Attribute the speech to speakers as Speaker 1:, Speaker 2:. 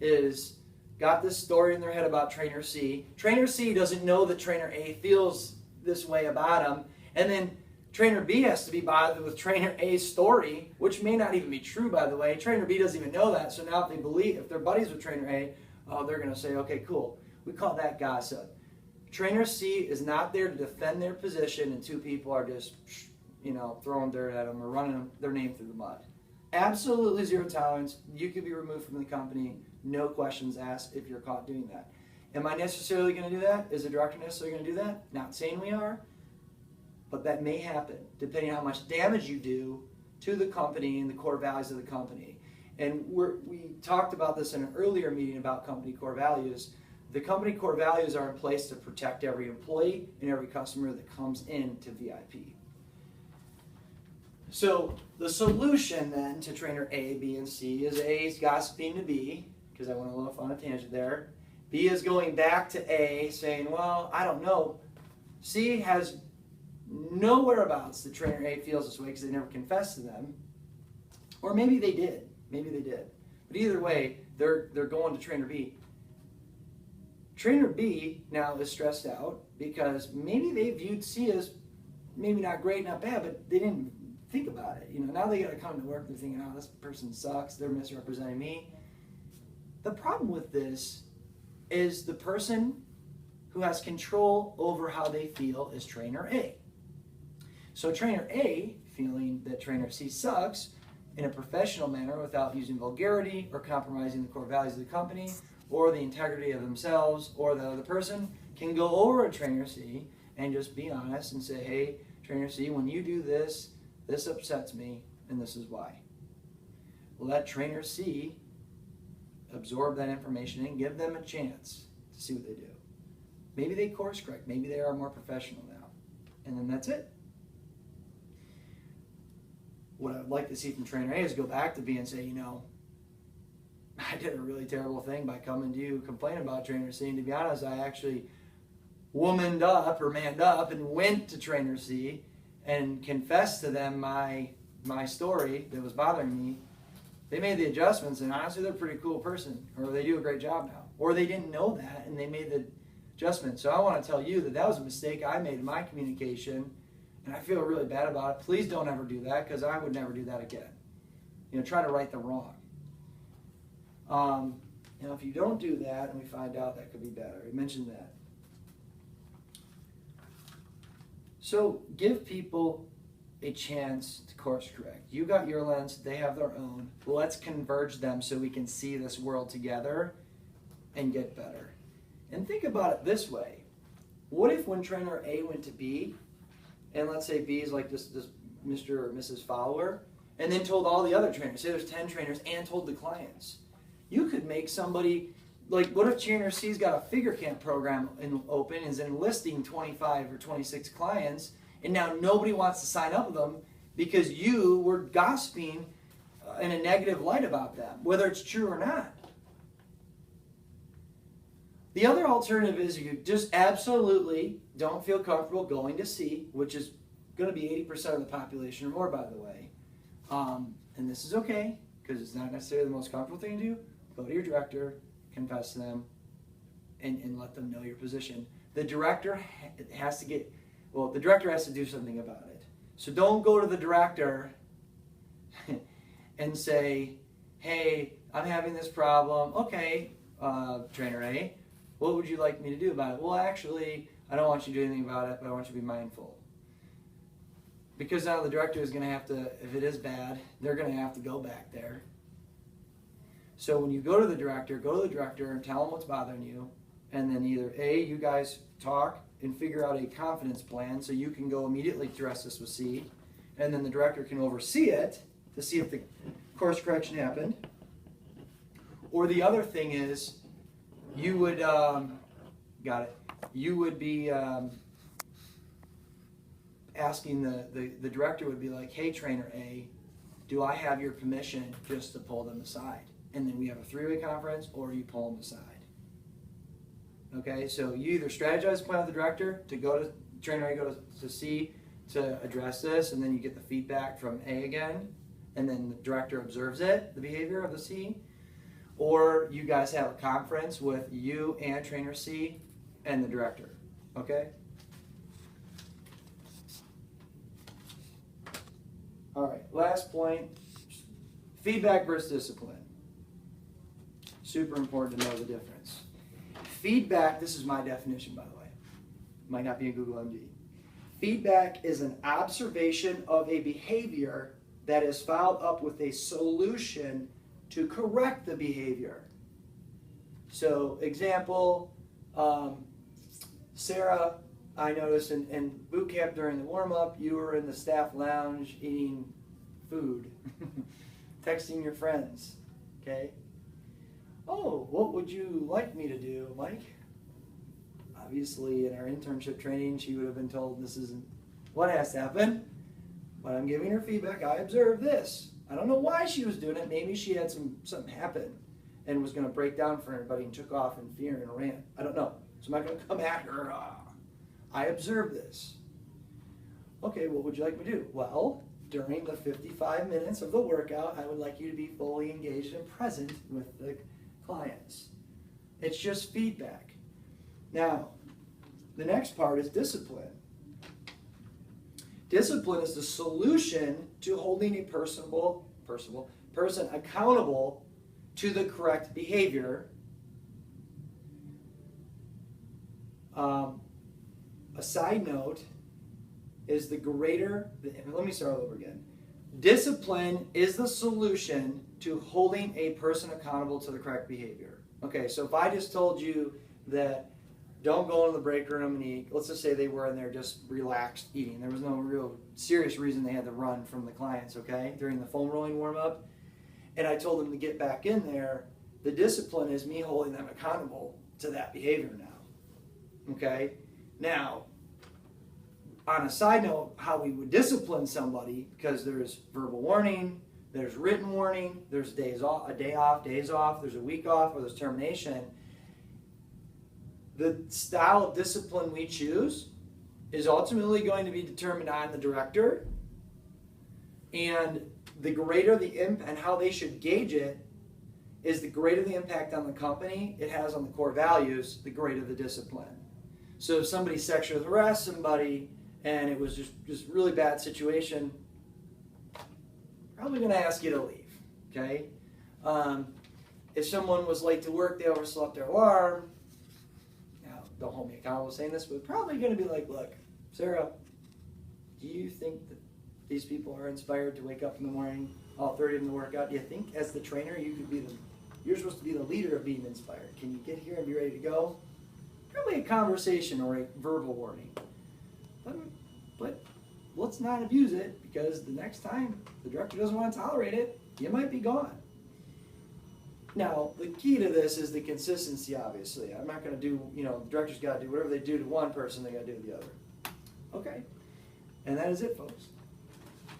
Speaker 1: is got this story in their head about trainer C. Trainer C doesn't know that trainer A feels this way about him, and then trainer B has to be bothered with trainer A's story, which may not even be true, by the way. Trainer B doesn't even know that, so now if they're buddies with trainer A, they're going to say, okay, cool. We call that gossip. Trainer C is not there to defend their position, and two people are just, throwing dirt at them or running their name through the mud. Absolutely zero tolerance. You could be removed from the company, no questions asked if you're caught doing that. Am I necessarily going to do that? Is the director necessarily going to do that? Not saying we are, but that may happen depending on how much damage you do to the company and the core values of the company. And we talked about this in an earlier meeting about company core values. The company core values are in place to protect every employee and every customer that comes in to VIP. So the solution then to trainer A, B, and C is A is gossiping to B, because I went a little off on a tangent there. B is going back to A saying, well, I don't know. C has no whereabouts that trainer A feels this way because they never confessed to them. Or maybe they did. Maybe they did. But either way, they're going to trainer B. Trainer B now is stressed out because maybe they viewed C as maybe not great, not bad, but they didn't think about it. Now they got to come to work, they're thinking, oh, this person sucks, they're misrepresenting me. The problem with this is the person who has control over how they feel is trainer A. So trainer A, feeling that trainer C sucks in a professional manner without using vulgarity or compromising the core values of the company or the integrity of themselves or the other person, can go over to trainer C and just be honest and say, hey, trainer C, when you do this, this upsets me, and this is why. Let trainer C absorb that information and give them a chance to see what they do. Maybe they course correct. Maybe they are more professional now. And then that's it. What I'd like to see from trainer A is go back to B and say, I did a really terrible thing by coming to you complaining about trainer C. And to be honest, I actually womaned up or manned up and went to trainer C and confessed to them my story that was bothering me. They made the adjustments, and honestly, they're a pretty cool person, or they do a great job now. Or they didn't know that, and they made the adjustment. So I want to tell you that was a mistake I made in my communication, and I feel really bad about it. Please don't ever do that, because I would never do that again. Try to right the wrong. If you don't do that, and we find out, that could be better. I mentioned that. So give people a chance to course correct. You got your lens, they have their own. Let's converge them so we can see this world together and get better. And think about it this way. What if when trainer A went to B, and let's say B is like this Mr. or Mrs. Follower, and then told all the other trainers, say there's 10 trainers, and told the clients. You could make somebody, like what if trainer C's got a figure camp program open, is enlisting 25 or 26 clients, and now nobody wants to sign up with them because you were gossiping in a negative light about them, whether it's true or not. The other alternative is you just absolutely don't feel comfortable going to C, which is going to be 80% of the population or more, by the way. And this is okay, because it's not necessarily the most comfortable thing to do. Go to your director, confess to them, and let them know your position. The director has to do something about it. So don't go to the director and say, hey, I'm having this problem. Okay, trainer A, what would you like me to do about it? Well, actually, I don't want you to do anything about it, but I want you to be mindful. Because now the director is going to have to, if it is bad, they're going to have to go back there. So when you go to the director and tell them what's bothering you, and then either A, you guys talk and figure out a confidence plan so you can go immediately address this with C, and then the director can oversee it to see if the course correction happened. Or the other thing is, you would, you would be asking the director would be like, hey, trainer A, do I have your permission just to pull them aside? And then we have a three-way conference, or you pull them aside. Okay, so you either strategize a plan with the director to go to trainer A, go to C to address this, and then you get the feedback from A again, and then the director observes it, the behavior of the C. or you guys have a conference with you and trainer C and the director, okay? All right, last point, feedback versus discipline. Super important to know the difference. Feedback, this is my definition, by the way. Might not be in Google MD. Feedback is an observation of a behavior that is followed up with a solution to correct the behavior. So, example, Sarah, I noticed in boot camp during the warm-up, you were in the staff lounge eating food, texting your friends, okay? Oh, what would you like me to do, Mike? Obviously, in our internship training, she would have been told this isn't what has to happen, but I'm giving her feedback. I observed this. I don't know why she was doing it. Maybe she had something happen and was going to break down for everybody and took off in fear and ran. I don't know. So I'm not going to come at her. I observed this. Okay, what would you like me to do? Well, during the 55 minutes of the workout, I would like you to be fully engaged and present with the clients. It's just feedback. Now, the next part is discipline. Discipline is the solution to holding a person accountable to the correct behavior. A side note is let me start all over again. Discipline is the solution to holding a person accountable to the correct behavior. Okay, so if I just told you that don't go into the break room and eat, let's just say they were in there just relaxed eating. There was no real serious reason they had to run from the clients, okay, during the foam rolling warm-up. And I told them to get back in there. The discipline is me holding them accountable to that behavior now, okay? Now, on a side note, how we would discipline somebody, because there's verbal warning, there's written warning, there's days off, days off, there's a week off, or there's termination. The style of discipline we choose is ultimately going to be determined on the director, and the greater the impact, and how they should gauge it is the greater the impact on the company it has on the core values, the greater the discipline. So if somebody sexually harassed somebody and it was just really bad situation, probably going to ask you to leave, okay? If someone was late to work, they overslept their alarm, don't hold me accountable saying this, but probably going to be like, look, Sarah, do you think that these people are inspired to wake up in the morning, all 30 of them to work out? Do you think as the trainer you're supposed to be the leader of being inspired? Can you get here and be ready to go? Probably a conversation or a verbal warning. But let's not abuse it, because the next time the director doesn't want to tolerate it, you might be gone. Now, the key to this is the consistency, obviously. I'm not going to do, the director's got to do whatever they do to one person, they got to do to the other. Okay. And that is it, folks.